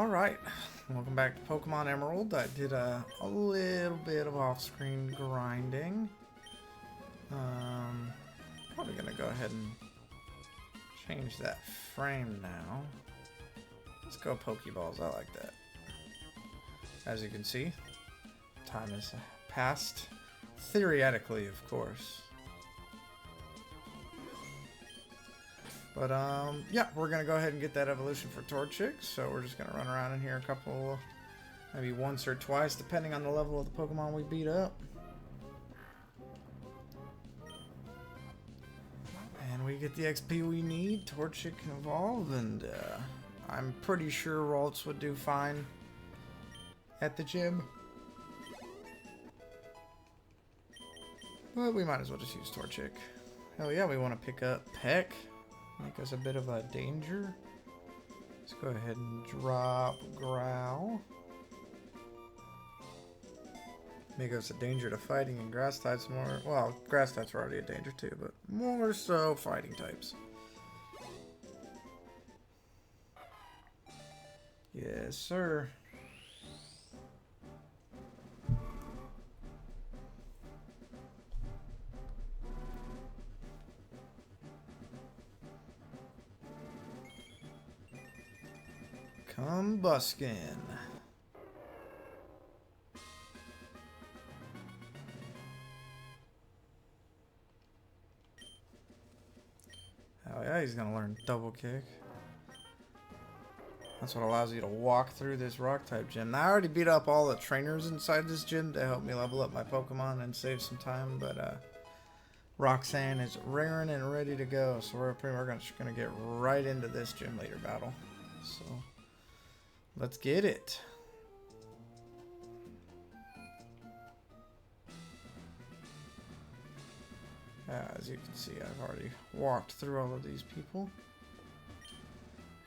Alright, welcome back to Pokemon Emerald. I did a little bit of off-screen grinding. Probably gonna go ahead and change that frame now. Let's go Pokeballs, I like that. As you can see, time has passed. Theoretically, of course. But, yeah, we're going to go ahead and get that evolution for Torchic. So we're just going to run around in here a couple, maybe once or twice, depending on the level of the Pokemon we beat up. And we get the XP we need. Torchic can evolve, and I'm pretty sure Ralts would do fine at the gym. But we might as well just use Torchic. Hell yeah, we want to pick up Peck. Make us a bit of a danger. Let's go ahead and drop Growl. Make us a danger to fighting and grass types more. Well, grass types are already a danger too, but more so fighting types. Yes, sir. Combuskin. Hell yeah, he's gonna learn double kick. That's what allows you to walk through this rock type gym. Now, I already beat up all the trainers inside this gym to help me level up my Pokemon and save some time, but Roxanne is raring and ready to go, so we're pretty much gonna get right into this gym leader battle. So let's get it. As you can see, I've already walked through all of these people.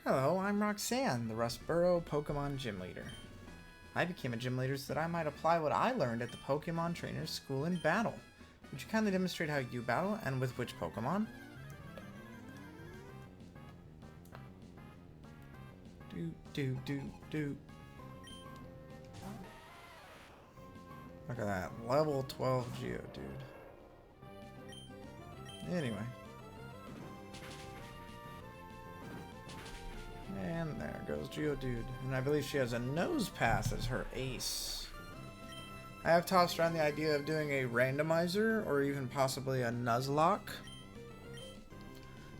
Hello, I'm Roxanne, the Rustboro Pokemon Gym Leader. I became a gym leader so that I might apply what I learned at the Pokemon Trainers School in battle. Would you kindly demonstrate how you battle and with which Pokemon? Do. Look at that. Level 12 Geodude. Anyway. And there goes Geodude. And I believe she has a Nose Pass as her ace. I have tossed around the idea of doing a randomizer or even possibly a Nuzlocke,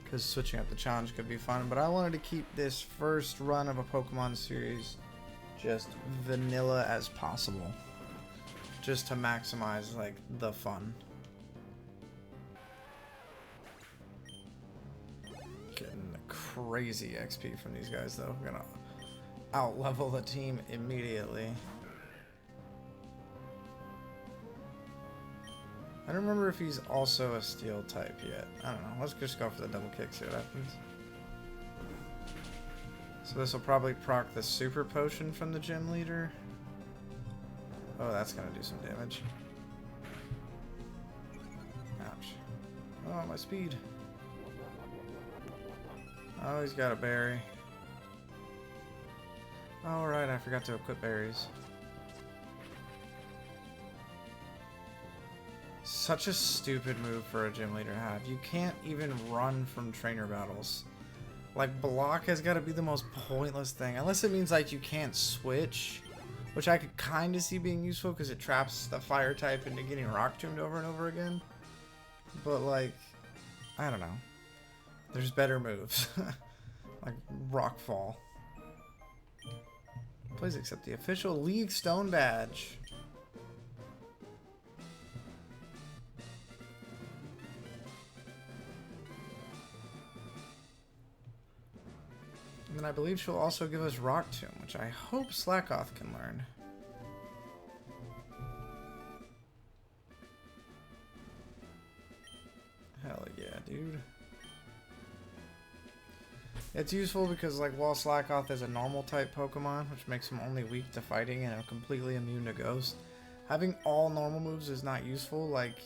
because switching up the challenge could be fun, but I wanted to keep this first run of a Pokemon series just vanilla as possible, just to maximize like the fun. Getting crazy XP from these guys though. I'm gonna out level the team immediately. I don't remember if he's also a steel type yet. I don't know. Let's just go for the double kick, see what happens. So this will probably proc the super potion from the gym leader. Oh, that's gonna do some damage. Ouch. Oh, my speed. Oh, he's got a berry. Alright, I forgot to equip berries. Such a stupid move for a gym leader to have. You can't even run from trainer battles. Like, block has got to be the most pointless thing. Unless it means, like, you can't switch. Which I could kind of see being useful because it traps the fire type into getting rock tombed over and over again. But, like, I don't know. There's better moves. Like, rock fall. Please accept the official League Stone badge. And I believe she'll also give us Rock Tomb, which I hope Slakoth can learn. Hell yeah, dude. It's useful because, like, while Slakoth is a normal type Pokemon, which makes him only weak to fighting and completely immune to Ghost, having all normal moves is not useful. Like,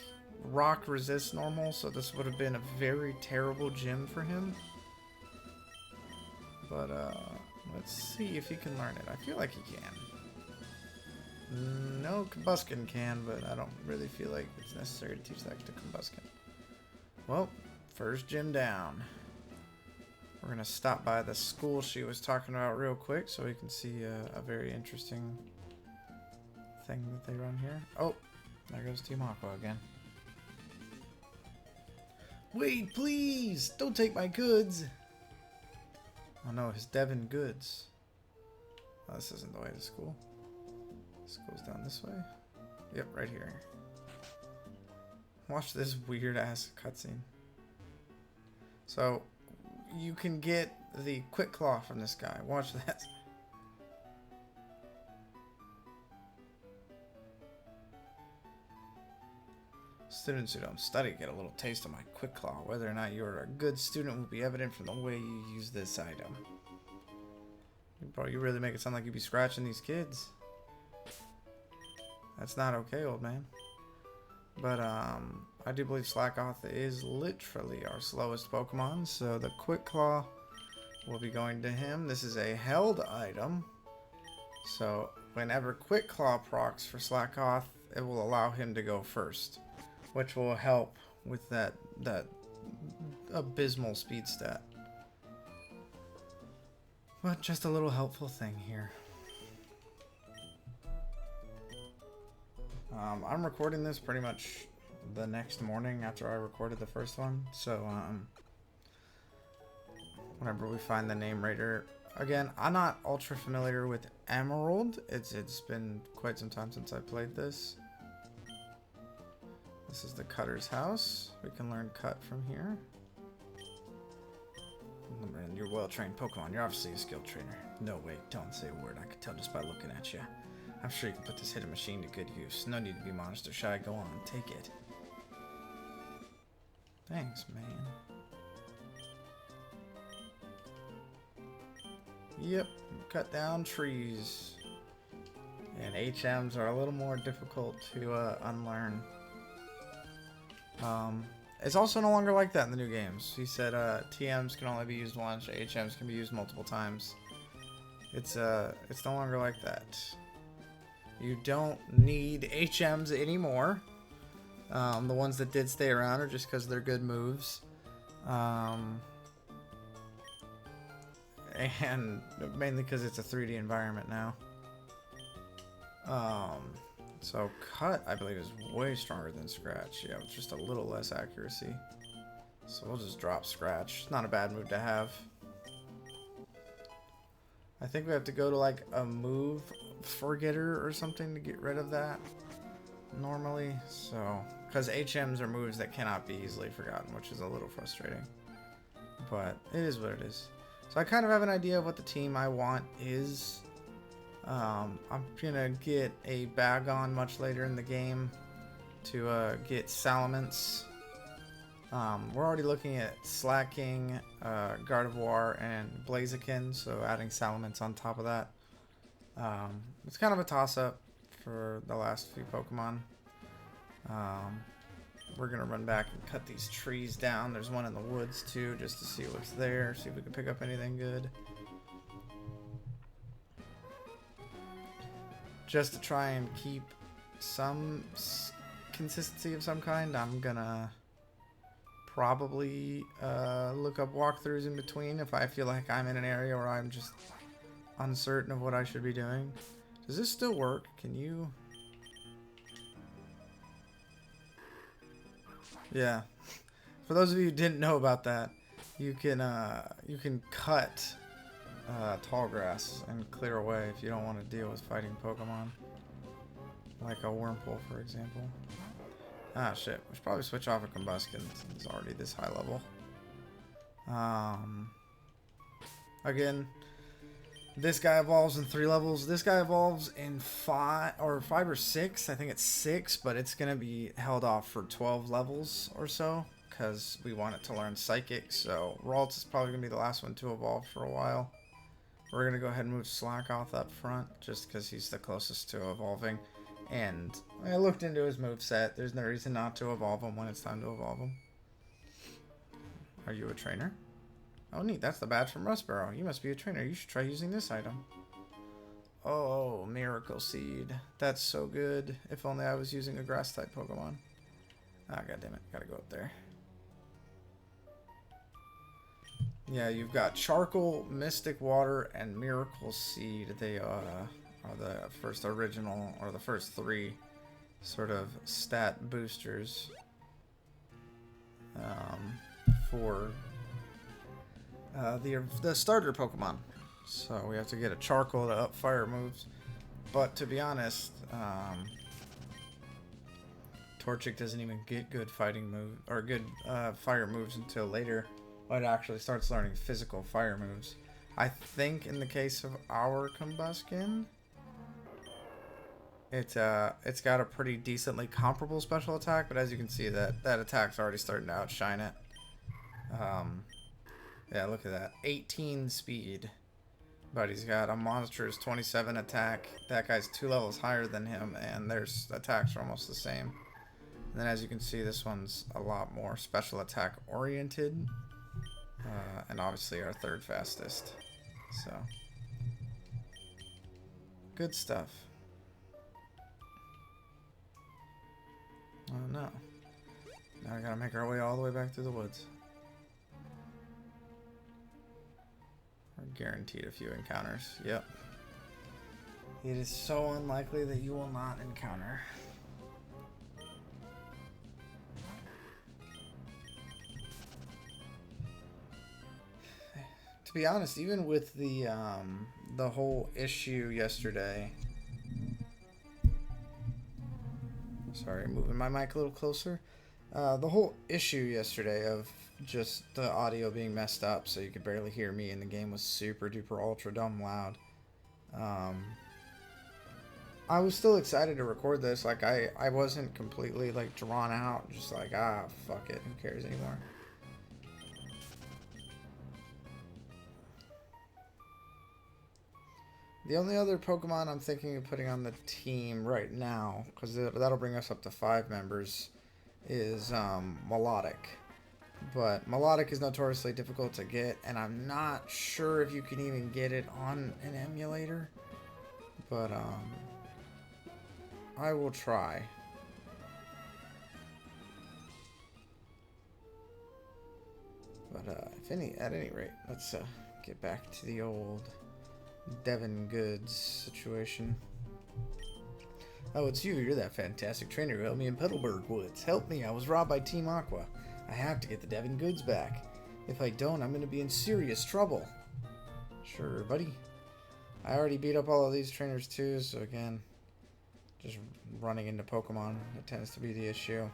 Rock resists normal, so this would have been a very terrible gym for him. But, Let's see if he can learn it. I feel like he can. No, Combuskin can, but I don't really feel like it's necessary to teach that to Combuskin. Well, first gym down. We're going to stop by the school she was talking about real quick so we can see a very interesting thing that they run here. Oh, there goes Team Aqua again. Wait, please! Don't take my goods! Oh no, his Devon goods. Oh, this isn't the way to school. This goes down this way. Yep, right here. Watch this weird ass cutscene. So, you can get the Quick Claw from this guy. Watch that. Students who don't study get a little taste of my Quick Claw. Whether or not you're a good student will be evident from the way you use this item. Bro, you really make it sound like you'd be scratching these kids. That's not okay, old man. But, I do believe Slackoth is literally our slowest Pokemon, so the Quick Claw will be going to him. This is a held item, so whenever Quick Claw procs for Slackoth, it will allow him to go first, which will help with that abysmal speed stat. But just a little helpful thing here. I'm recording this pretty much the next morning after I recorded the first one, so whenever we find the name raider again, I'm not ultra familiar with Emerald. It's been quite some time since I played this. This is the Cutter's house. We can learn Cut from here. And you're well-trained Pokemon. You're obviously a skilled trainer. No, wait, don't say a word. I could tell just by looking at you. I'm sure you can put this hidden machine to good use. No need to be monster shy. Go on, take it. Thanks, man. Yep, cut down trees. And HMs are a little more difficult to unlearn. It's also no longer like that in the new games. He said TMs can only be used once, HMs can be used multiple times. It's no longer like that. You don't need HMs anymore. The ones that did stay around are just because they're good moves. And mainly because it's a 3D environment now. So Cut, I believe, is way stronger than Scratch. Yeah, with just a little less accuracy. So we'll just drop Scratch. It's not a bad move to have. I think we have to go to like a move forgetter or something to get rid of that normally. So, because HMs are moves that cannot be easily forgotten, which is a little frustrating. But it is what it is. So I kind of have an idea of what the team I want is. I'm gonna get a Bagon much later in the game to get Salamence. We're already looking at Slacking, Gardevoir, and Blaziken, so adding Salamence on top of that. It's kind of a toss-up for the last few Pokemon. We're gonna run back and cut these trees down. There's one in the woods too, just to see what's there, see if we can pick up anything good. Just to try and keep some consistency of some kind, I'm gonna probably look up walkthroughs in between if I feel like I'm in an area where I'm just uncertain of what I should be doing. Does this still work? Can you... Yeah. For those of you who didn't know about that, you can cut tall grass and clear away if you don't want to deal with fighting Pokemon. Like a Wurmple, for example. Ah, shit. We should probably switch off a Combuskin since it's already this high level. Again, this guy evolves in 3 levels. This guy evolves in 5 or 6. I think it's 6, but it's going to be held off for 12 levels or so because we want it to learn Psychic. So Ralts is probably going to be the last one to evolve for a while. We're going to go ahead and move Slackoth up front just because he's the closest to evolving. And I looked into his moveset. There's no reason not to evolve him when it's time to evolve him. Are you a trainer? Oh, neat. That's the badge from Rustboro. You must be a trainer. You should try using this item. Oh, Miracle Seed. That's so good. If only I was using a grass-type Pokemon. Ah, goddammit. Gotta go up there. Yeah, you've got Charcoal, Mystic Water, and Miracle Seed. They are the first original, or the first three sort of stat boosters for the starter Pokemon. So we have to get a Charcoal to up fire moves. But to be honest, Torchic doesn't even get good fighting move or good fire moves until later. When it actually starts learning physical fire moves. I think in the case of our Combusken, it's got a pretty decently comparable special attack, but as you can see, that attack's already starting to outshine it. Yeah, look at that, 18 speed, but he's got a monstrous 27 attack. That guy's 2 levels higher than him, and their attacks are almost the same. And then as you can see, this one's a lot more special attack oriented. And obviously our third fastest. So, good stuff. Oh no. Now we gotta make our way all the way back through the woods. We're guaranteed a few encounters. Yep. It is so unlikely that you will not encounter. To be honest, even with the whole issue yesterday. Sorry, moving my mic a little closer. The whole issue yesterday of just the audio being messed up, so you could barely hear me, and the game was super duper ultra dumb loud. I was still excited to record this. Like I wasn't completely like drawn out. Just like fuck it, who cares anymore. The only other Pokemon I'm thinking of putting on the team right now, because that'll bring us up to 5 members, is Melodic. But Melodic is notoriously difficult to get, and I'm not sure if you can even get it on an emulator. But I will try. But at any rate, let's get back to the old Devin Goods situation. Oh, it's you. You're that fantastic trainer who helped me in Petalburg Woods. Help me. I was robbed by Team Aqua. I have to get the Devin Goods back. If I don't, I'm going to be in serious trouble. Sure, buddy. I already beat up all of these trainers too, so again, just running into Pokemon, that tends to be the issue.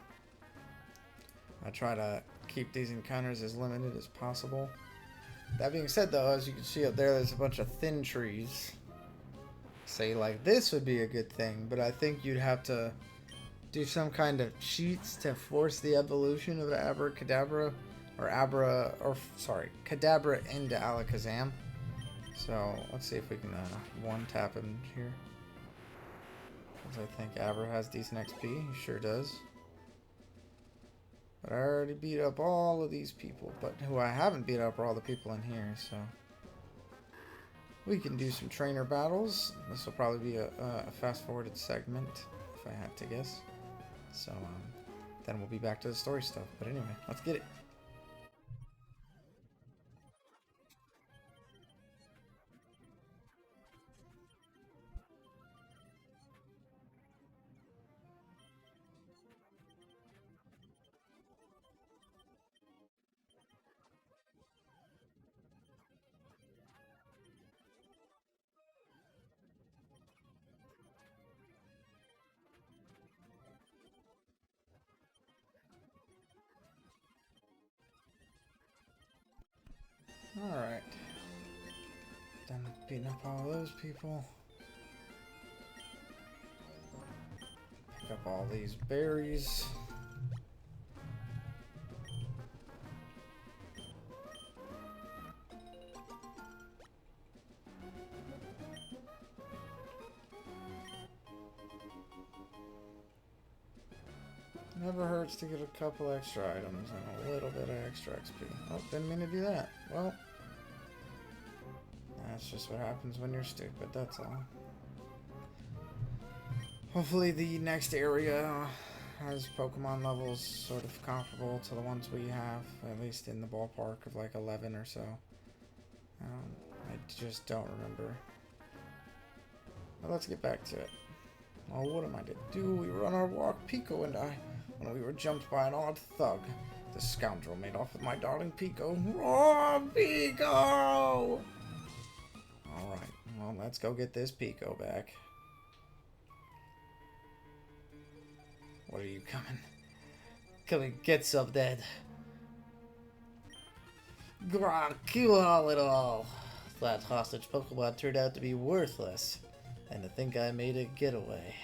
I try to keep these encounters as limited as possible. That being said, though, as you can see up there, there's a bunch of thin trees. Say, like, this would be a good thing, but I think you'd have to do some kind of cheats to force the evolution of Abracadabra, or Kadabra into Alakazam. So, let's see if we can one-tap him here. Because I think Abra has decent XP, he sure does. But I already beat up all of these people, but who I haven't beat up are all the people in here, so we can do some trainer battles. This will probably be a fast-forwarded segment, if I had to guess. So, then we'll be back to the story stuff. But anyway, let's get it. Alright. Done beating up all those people. Pick up all these berries. Never hurts to get a couple extra items and a little bit of extra XP. Oh, didn't mean to do that. Well, That's just what happens when you're stupid, that's all. Hopefully the next area has Pokemon levels sort of comparable to the ones we have, at least in the ballpark of like 11 or so. I just don't remember. Well, let's get back to it. Oh, what am I to do? We were on our walk, Pico and I, when we were jumped by an odd thug. The scoundrel made off with my darling Pico. Oh, Pico! Alright, well, let's go get this Pico back. What are you coming? Come and get some then. Grah, kill it all. That hostage Pokemon turned out to be worthless. And to think I made a getaway.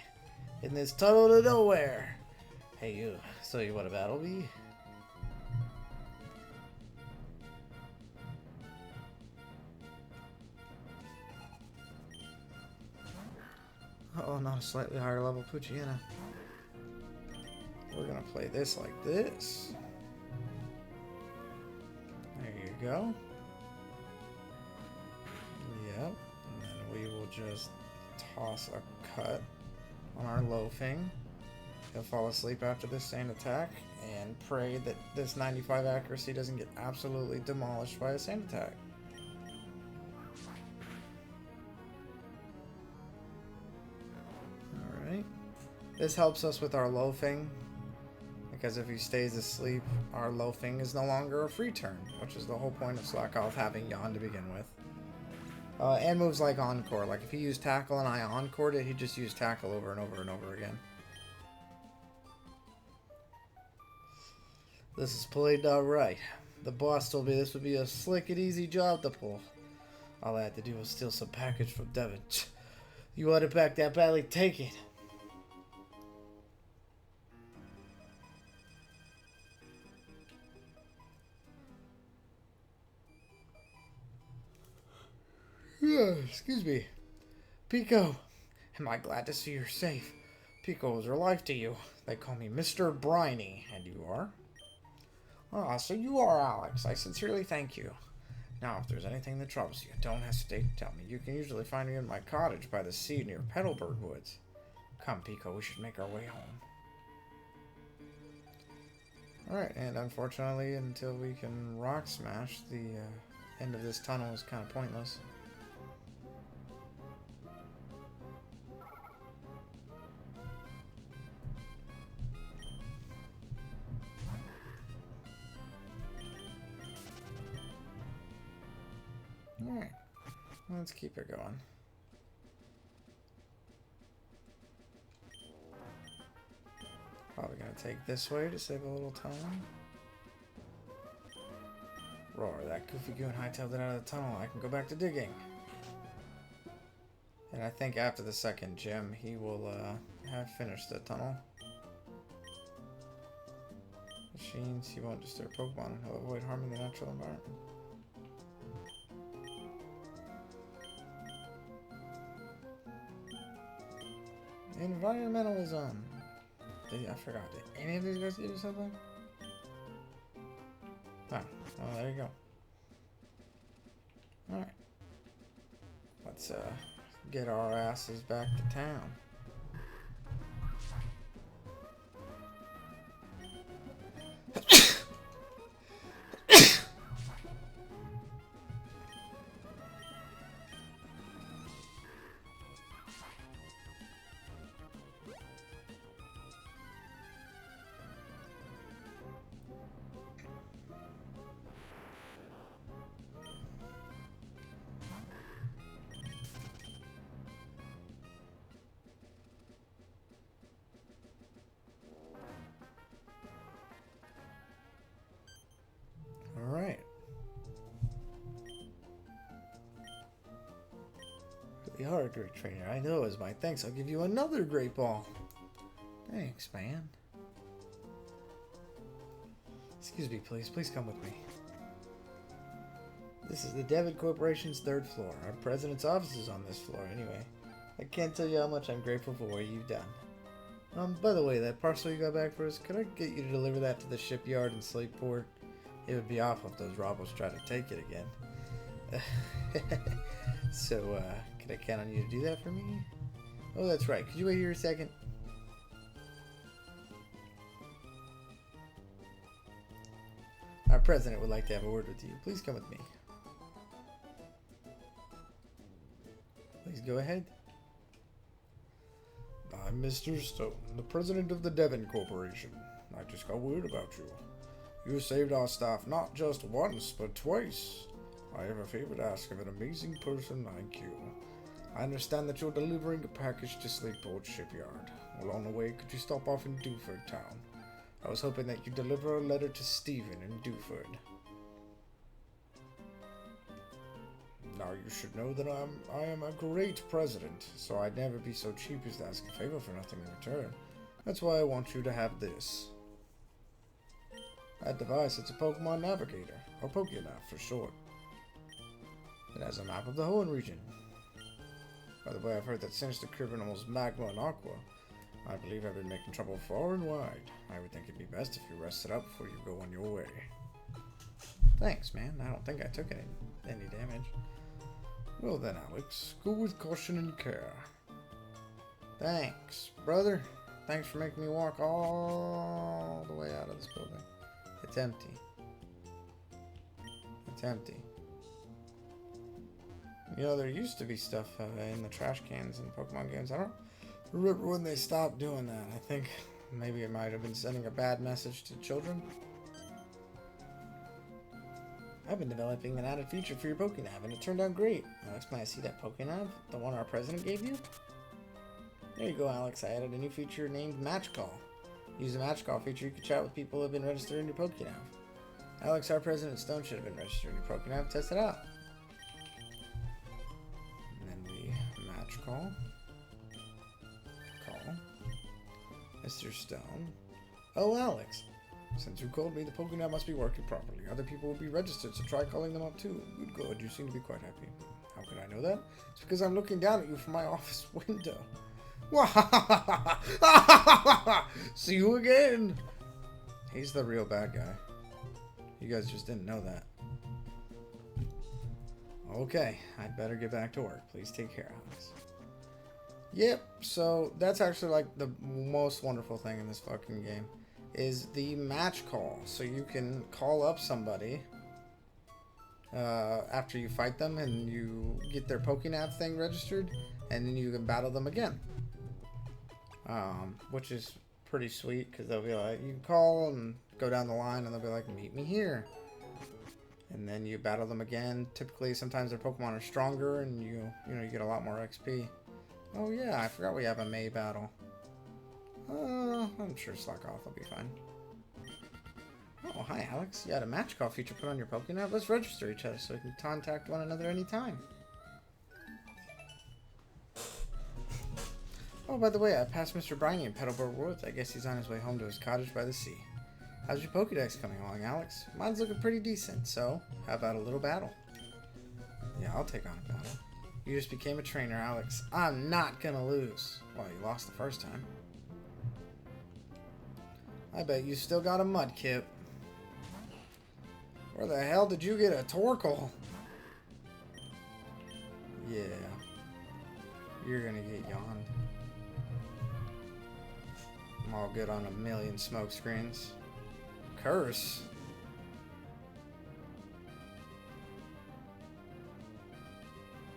In this tunnel to nowhere. Hey you, so you want to battle me? Oh, not a slightly higher level Poochyena. We're gonna play this like this. There you go. Yep. And then we will just toss a cut on our Loafing. He'll fall asleep after this same attack and pray that this 95 accuracy doesn't get absolutely demolished by a sand attack. Alright. This helps us with our Loafing, because if he stays asleep, our Loafing is no longer a free turn, which is the whole point of Slakoth having Yawn to begin with. And moves like Encore. Like if he used Tackle and I Encored it, he'd just use Tackle over and over and over again. This is played right. The boss told me this would be a slick and easy job to pull. All I had to do was steal some package from Devin. You want it back that badly? Take it. Excuse me. Pico, am I glad to see you're safe. Pico owes her life to you. They call me Mr. Briny, and you are? Ah, so you are Alex. I sincerely thank you. Now, if there's anything that troubles you, don't hesitate to tell me. You can usually find me in my cottage by the sea near Petalburg Woods. Come, Pico, we should make our way home. Alright, and unfortunately, until we can Rock Smash, the end of this tunnel is kind of pointless. Alright, let's keep it going. Probably gonna take this way to save a little time. Roar, that Goofy Goon hightailed it out of the tunnel. I can go back to digging. And I think after the second gym, he will have finished the tunnel. Machines, he won't disturb Pokemon and he'll avoid harming the natural environment. Environmentalism. I forgot. Did any of these guys give you something? Oh, there you go. Alright. Let's get our asses back to town. Alright. You are a great trainer. I know. As my thanks, I'll give you another great ball. Thanks, man. Excuse me, please. Please come with me. This is the Devon Corporation's 3rd floor. Our president's office is on this floor, anyway. I can't tell you how much I'm grateful for what you've done. By the way, that parcel you got back for us, could I get you to deliver that to the shipyard in Slateport? It would be awful if those robbers try to take it again. So, can I count on you to do that for me? Oh, that's right. Could you wait here a second? Our president would like to have a word with you. Please come with me. Please go ahead. I'm Mr. Stone, the president of the Devon Corporation. I just got word about you. You saved our staff not just once, but twice. I have a favor to ask of an amazing person like you. I understand that you're delivering a package to Slateport Shipyard. Along the way, could you stop off in Dewford Town? I was hoping that you'd deliver a letter to Stephen in Dewford. Now you should know that I am a great president, so I'd never be so cheap as to ask a favor for nothing in return. That's why I want you to have this. That device, it's a Pokemon Navigator, or Pokénav for short. It has a map of the Hoenn region. By the way, I've heard that sinister criminals Magma and Aqua, I believe, have been making trouble far and wide. I would think it'd be best if you rested up before you go on your way. Thanks, man. I don't think I took any damage. Well then, Alex, go with caution and care. Thanks, brother. Thanks for making me walk all the way out of this building. It's empty. It's empty. You know, there used to be stuff in the trash cans in Pokemon games. I don't remember when they stopped doing that. I think maybe it might have been sending a bad message to children. I've been developing an added feature for your Pokénav, and it turned out great. Alex, may I see that Pokénav? The one our president gave you? There you go, Alex. I added a new feature named Match Call. Use the Match Call feature, you can chat with people who have been registered in your Pokénav. Alex, our president Stone should have been registered in your Pokénav. Test it out. And then we Match Call. Call. Mr. Stone. Oh, Alex. Since you called me, the Pokénav must be working properly. Other people will be registered, so try calling them up too. Good. You seem to be quite happy. How can I know that? It's because I'm looking down at you from my office window. See you again. He's the real bad guy. You guys just didn't know that. Okay, I'd better get back to work. Please take care, Alex. Yep, so that's actually like the most wonderful thing in this fucking game. Is the match call. So you can call up somebody after you fight them and you get their Pokénav thing registered, and then you can battle them again. Which is pretty sweet, because they'll be like, you can call and go down the line and they'll be like, meet me here. And then you battle them again. Typically, sometimes their Pokemon are stronger and you get a lot more XP. Oh yeah, I forgot we have a May battle. I'm sure Slackoth will be fine. Oh, hi Alex. You had a match call feature put on your Pokénav. Let's register each other so we can contact one another anytime. Oh, by the way, I passed Mr. Briny in Petalburg Woods. I guess he's on his way home to his cottage by the sea. How's your Pokédex coming along, Alex? Mine's looking pretty decent, so how about a little battle? Yeah, I'll take on a battle. You just became a trainer, Alex. I'm not gonna lose. Well, you lost the first time. I bet you still got a Mudkip. Where the hell did you get a Torkoal? Yeah. You're gonna get yawned. I'm all good on a million smoke screens. Curse?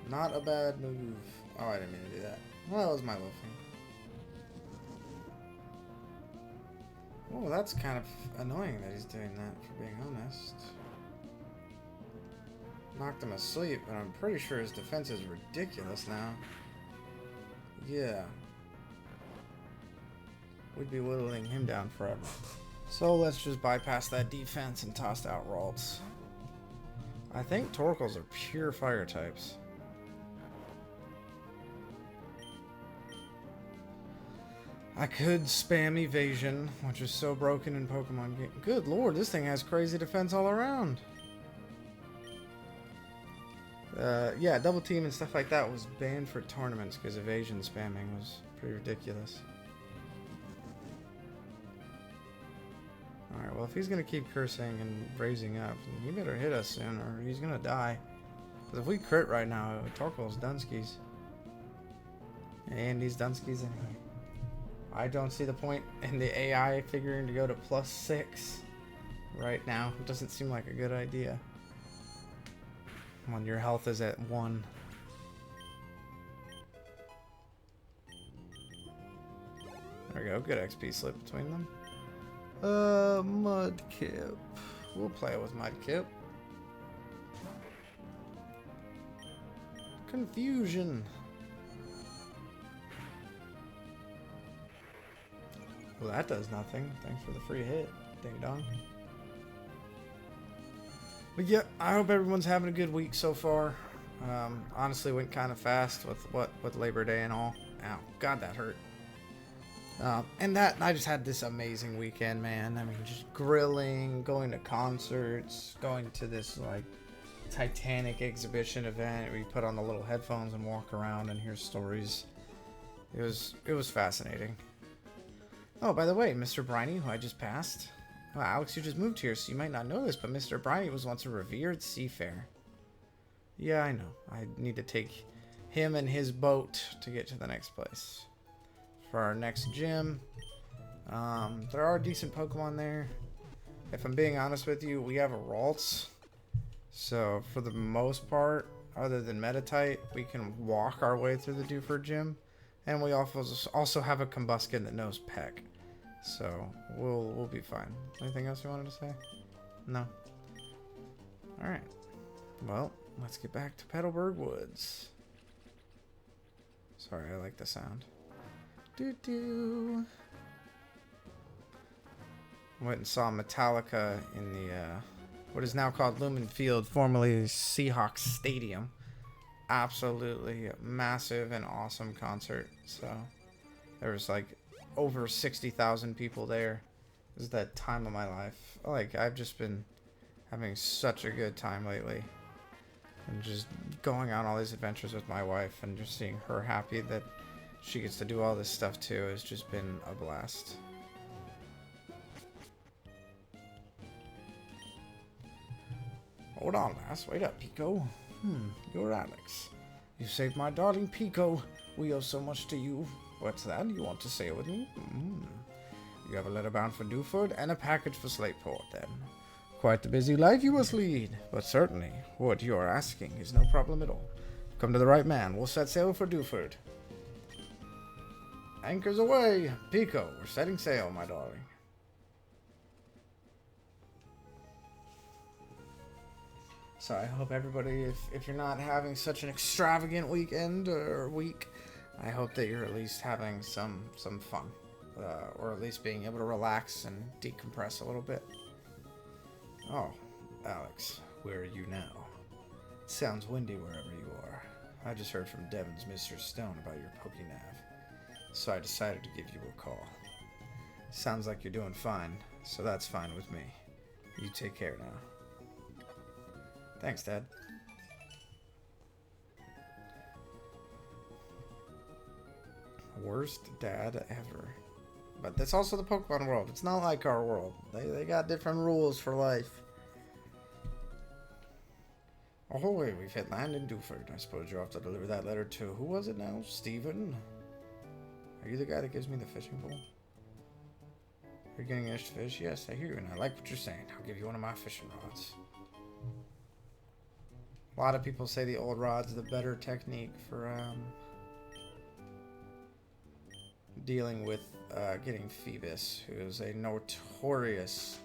Not a bad move. Oh, I didn't mean to do that. Well, that was my little thing. Oh, that's kind of annoying that he's doing that, for being honest. Knocked him asleep, but I'm pretty sure his defense is ridiculous now. Yeah. We'd be whittling him down forever. So let's just bypass that defense and toss out Ralts. I think Torkoals are pure fire types. I could spam evasion, which is so broken in Pokemon game. Good lord, this thing has crazy defense all around. Yeah, double team and stuff like that was banned for tournaments because evasion spamming was pretty ridiculous. Alright, well if he's gonna keep cursing and raising up, he better hit us soon or he's gonna die. 'Cause if we crit right now, Torkoal's Dunskies. And these Dunskies anyway. I don't see the point in the AI figuring to go to +6 right now. It doesn't seem like a good idea. When your health is at 1. There we go, good XP slip between them. Mudkip. We'll play with Mudkip. Confusion. Well, that does nothing. Thanks for the free hit, ding dong. But yeah, I hope everyone's having a good week so far. Honestly, went kind of fast with Labor Day and all. Ow, God, that hurt. And I just had this amazing weekend, man. I mean, just grilling, going to concerts, going to this like Titanic exhibition event. We put on the little headphones and walk around and hear stories. It was fascinating. Oh, by the way, Mr. Briny, who I just passed. Oh, Alex, you just moved here, so you might not know this, but Mr. Briny was once a revered seafarer. Yeah, I know. I need to take him and his boat to get to the next place. For our next gym. There are decent Pokemon there. If I'm being honest with you, we have a Ralts. So, for the most part, other than Meditite, we can walk our way through the Dewford gym. And we also have a Combuskin that knows Peck. So, we'll be fine. Anything else you wanted to say? No? Alright. Well, let's get back to Petalburg Woods. Sorry, I like the sound. Doo-doo. Went and saw Metallica in the, what is now called Lumen Field, formerly Seahawks Stadium. Absolutely massive and awesome concert. So there was like over 60,000 people there. It was that time of my life. Like, I've just been having such a good time lately. And just going on all these adventures with my wife and just seeing her happy that she gets to do all this stuff too has just been a blast. Hold on, lass. Wait up, Pico. You're Alex. You saved my darling Pico. We owe so much to you. What's that? You want to sail with me? You have a letter bound for Dewford and a package for Slateport, then. Quite the busy life you must lead, but certainly what you are asking is no problem at all. Come to the right man. We'll set sail for Dewford. Anchors away! Pico, we're setting sail, my darling. So I hope everybody, if you're not having such an extravagant weekend or week, I hope that you're at least having some fun. Or at least being able to relax and decompress a little bit. Oh, Alex, where are you now? It sounds windy wherever you are. I just heard from Devon's Mr. Stone about your Pokénav, so I decided to give you a call. Sounds like you're doing fine, so that's fine with me. You take care now. Thanks, Dad. Worst dad ever. But that's also the Pokemon world. It's not like our world. They got different rules for life. Oh, wait, we've hit land in Dewford. I suppose you'll have to deliver that letter to... Who was it now? Steven? Are you the guy that gives me the fishing pole? Are you getting extra fish? Yes, I hear you, and I like what you're saying. I'll give you one of my fishing rods. A lot of people say the old rod's the better technique for dealing with getting Phoebus, who is a notorious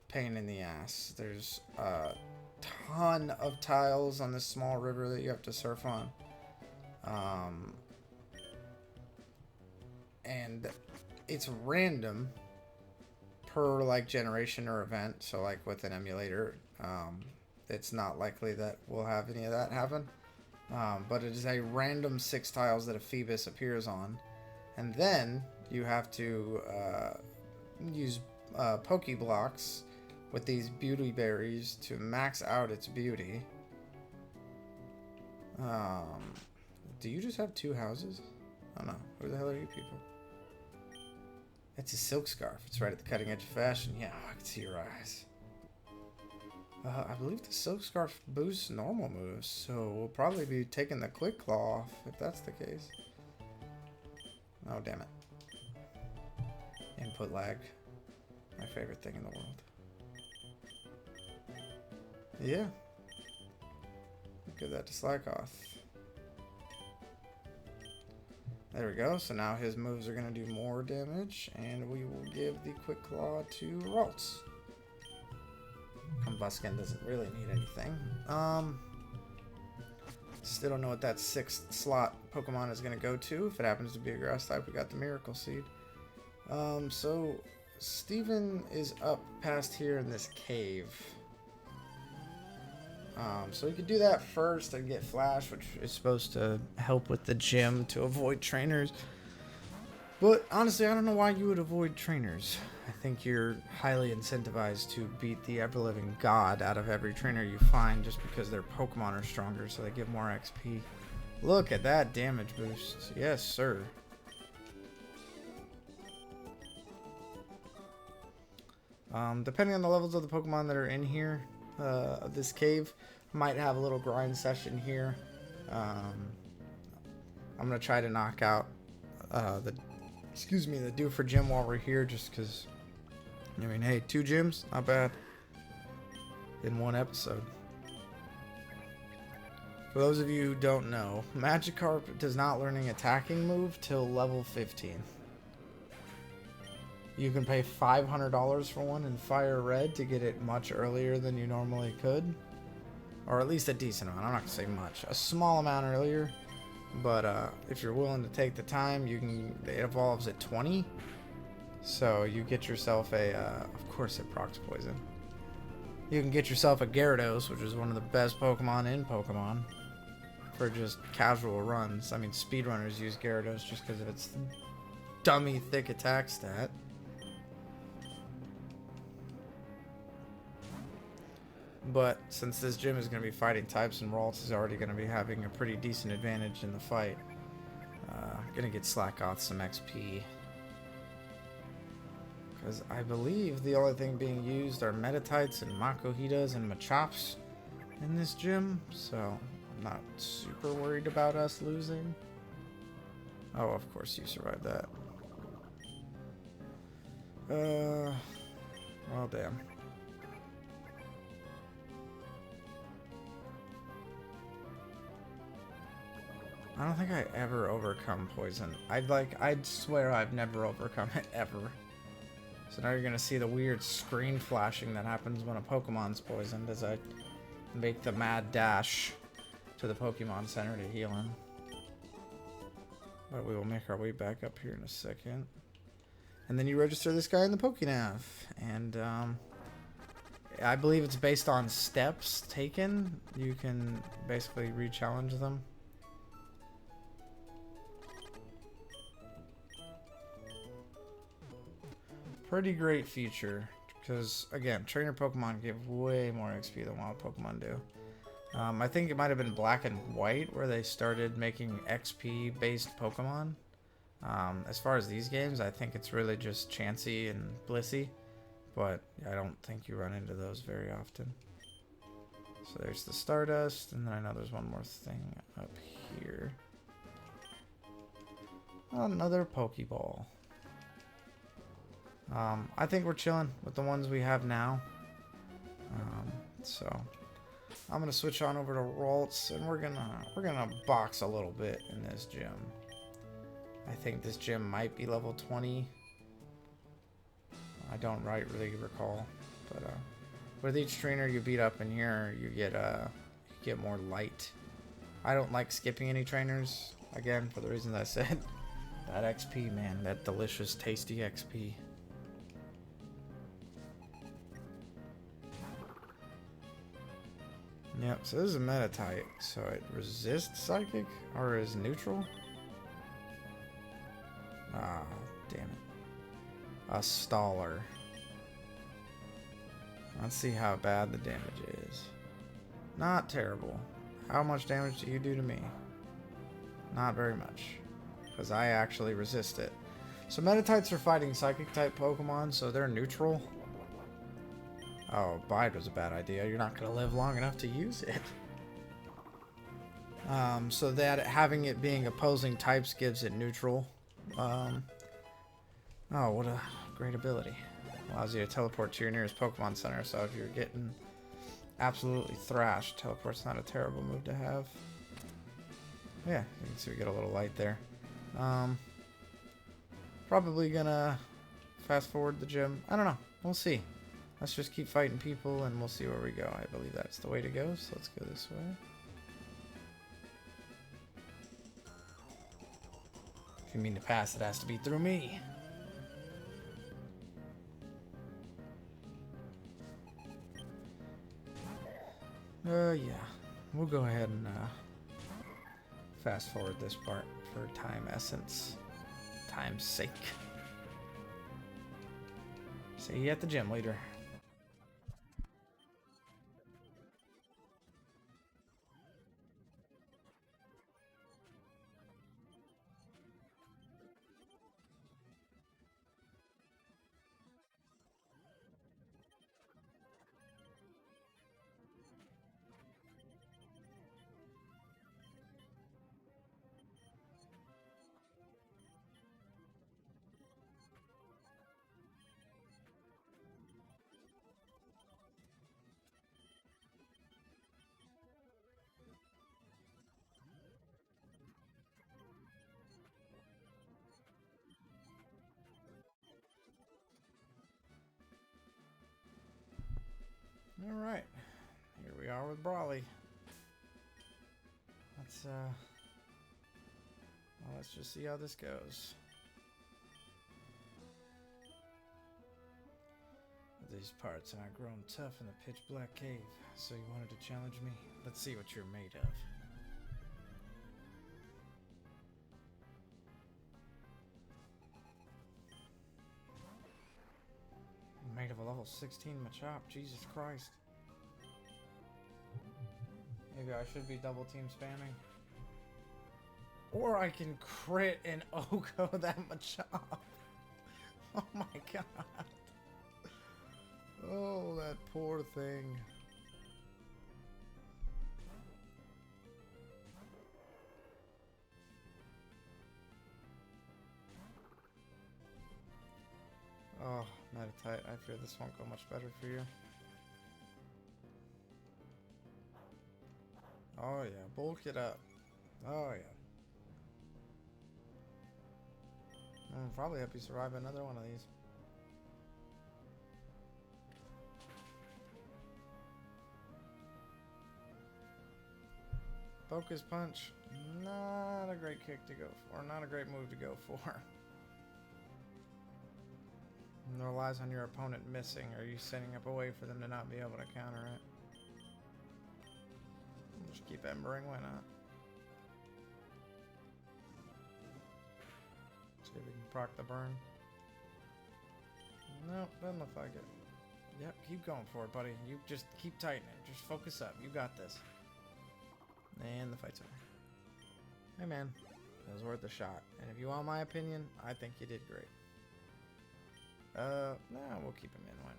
pain in the ass. There's a ton of tiles on this small river that you have to surf on. And it's random per like generation or event. So like with an emulator, it's not likely that we'll have any of that happen. But it is a random 6 tiles that a Phoebus appears on. And then you have to use Pokeblocks with these beauty berries to max out its beauty. Do you just have 2 houses? I don't know. Who the hell are you people? It's a silk scarf. It's right at the cutting edge of fashion. Yeah, I can see your eyes. I believe the Silk Scarf boosts normal moves, so we'll probably be taking the Quick Claw off if that's the case. Oh, damn it. Input lag. My favorite thing in the world. Yeah. Give that to Slakoth. There we go. So now his moves are going to do more damage, and we will give the Quick Claw to Ralts. Combusken doesn't really need anything. Still don't know what that 6th slot Pokemon is going to go to. If it happens to be a grass type, we got the Miracle Seed. So Steven is up past here in this cave. So we could do that first and get Flash, which is supposed to help with the gym to avoid trainers. But honestly, I don't know why you would avoid trainers. I think you're highly incentivized to beat the ever-living god out of every trainer you find just because their Pokemon are stronger, so they give more XP. Look at that damage boost. Yes, sir. Depending on the levels of the Pokemon that are in here, this cave might have a little grind session here. I'm gonna try to knock out the Dewford gym while we're here, just because, I mean, hey, 2 gyms, not bad in one episode. For those of you who don't know, Magikarp does not learn an attacking move till level 15. You can pay $500 for one in Fire Red to get it much earlier than you normally could. Or at least a decent amount. I'm not going to say much. A small amount earlier. But if you're willing to take the time, you can. It evolves at 20. So you get yourself a... of course it procs poison. You can get yourself a Gyarados, which is one of the best Pokemon in Pokemon. For just casual runs. I mean, speedrunners use Gyarados just because of its dummy thick attack stat. But since this gym is going to be fighting types and Ralts is already going to be having a pretty decent advantage in the fight, going to get Slakoth some XP. Because I believe the only thing being used are Metatites and Makuhitas and Machops in this gym, so I'm not super worried about us losing. Oh, of course you survived that. Well, damn. I don't think I ever overcome poison. I'd swear I've never overcome it ever. So now you're gonna see the weird screen flashing that happens when a Pokemon's poisoned as I make the mad dash to the Pokemon Center to heal him. But we will make our way back up here in a second. And then you register this guy in the Pokénav. And I believe it's based on steps taken. You can basically re-challenge them. Pretty great feature, because again, trainer Pokemon give way more XP than wild Pokemon do. I think it might have been Black and White where they started making XP based Pokemon. As far as these games, I think it's really just Chansey and Blissey, but I don't think you run into those very often. So there's the Stardust, and then I know there's one more thing up here. Another Pokeball. I think we're chilling with the ones we have now. So I'm gonna switch on over to Ralts, and we're gonna box a little bit in this gym. I think this gym might be level 20. I don't really recall, but with each trainer you beat up in here, you get more light. I don't like skipping any trainers, again, for the reasons I said. That XP, man, that delicious, tasty XP. Yep, so this is a Metatite, so it resists Psychic, or is neutral? Ah, damn it. A Staller. Let's see how bad the damage is. Not terrible. How much damage do you do to me? Not very much, because I actually resist it. So Metatites are fighting Psychic-type Pokemon, so they're neutral. Oh, Bide was a bad idea. You're not going to live long enough to use it. So that having it being opposing types gives it neutral. Oh, what a great ability. Allows you to teleport to your nearest Pokemon Center, so if you're getting absolutely thrashed, teleport's not a terrible move to have. Yeah, you can see we get a little light there. Probably gonna fast forward the gym. I don't know. We'll see. Let's just keep fighting people and we'll see where we go. I believe that's the way to go, so let's go this way. If you mean to pass, it has to be through me. Yeah. We'll go ahead and fast forward this part for time essence. Time's sake. See you at the gym leader. Alright. Here we are with Brawly. Let's just see how this goes. These parts and I've grown tough in the pitch black cave. So you wanted to challenge me? Let's see what you're made of. Made of a level 16 Machop, Jesus Christ. Maybe I should be double team spamming. Or I can crit and Oko that Machop. Oh my god. Oh, that poor thing. Oh, Meditite, I fear this won't go much better for you. Oh yeah, bulk it up. Oh yeah. I'll probably help you survive another one of these. Focus Punch, not a great kick to go for, not a great move to go for. It relies on your opponent missing, or you setting up a way for them to not be able to counter it. Just keep embering, why not? See if we can proc the burn. Nope, doesn't look like it. Yep, keep going for it, buddy. You just keep tightening. Just focus up. You got this. And the fight's over. Hey man, it was worth a shot. And if you want my opinion, I think you did great. Nah, we'll keep him in. Why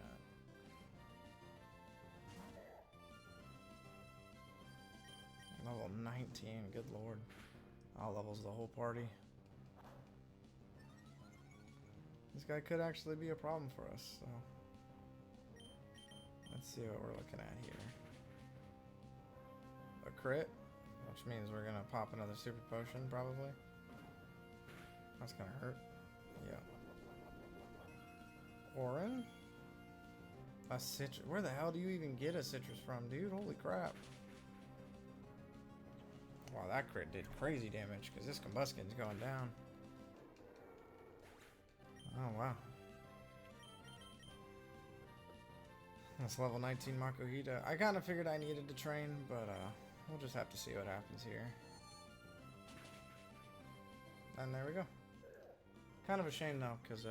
not? Level 19, good lord. All levels the whole party. This guy could actually be a problem for us, so let's see what we're looking at here. A crit, which means we're gonna pop another super potion, probably. That's gonna hurt. Yeah. Orin? A citrus. Where the hell do you even get a citrus from, dude? Holy crap. Wow, that crit did crazy damage because this Combusken's going down. Oh, wow. That's level 19 Makuhita. I kind of figured I needed to train, but we'll just have to see what happens here. And there we go. Kind of a shame though, because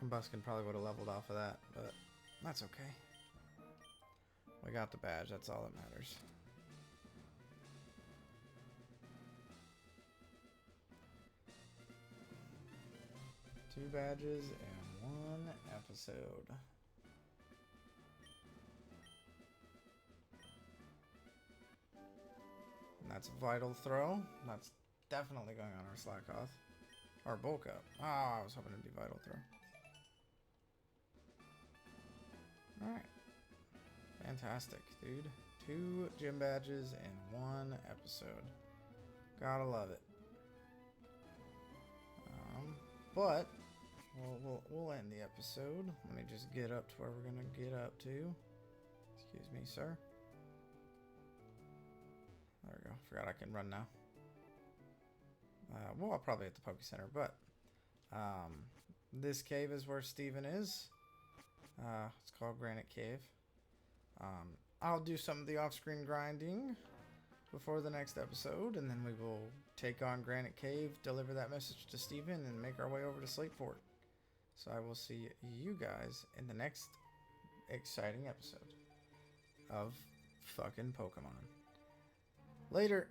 Combusken probably would have leveled off of that, but that's okay. We got the badge, that's all that matters. Two badges and one episode. And that's Vital Throw. That's definitely going on our Slack Off. Or Bulk Up. Oh, I was hoping it'd be Vital Throw. Alright. Fantastic, dude. 2 gym badges in 1 episode. Gotta love it. But we'll end the episode. Let me just get up to where we're gonna get up to. Excuse me, sir. There we go. Forgot I can run now. Well, I'll probably at the Poke Center, but this cave is where Steven is. It's called Granite Cave. I'll do some of the off-screen grinding before the next episode, and then we will take on Granite Cave, deliver that message to Steven, and make our way over to Slateport. So I will see you guys in the next exciting episode of fucking Pokemon. Later.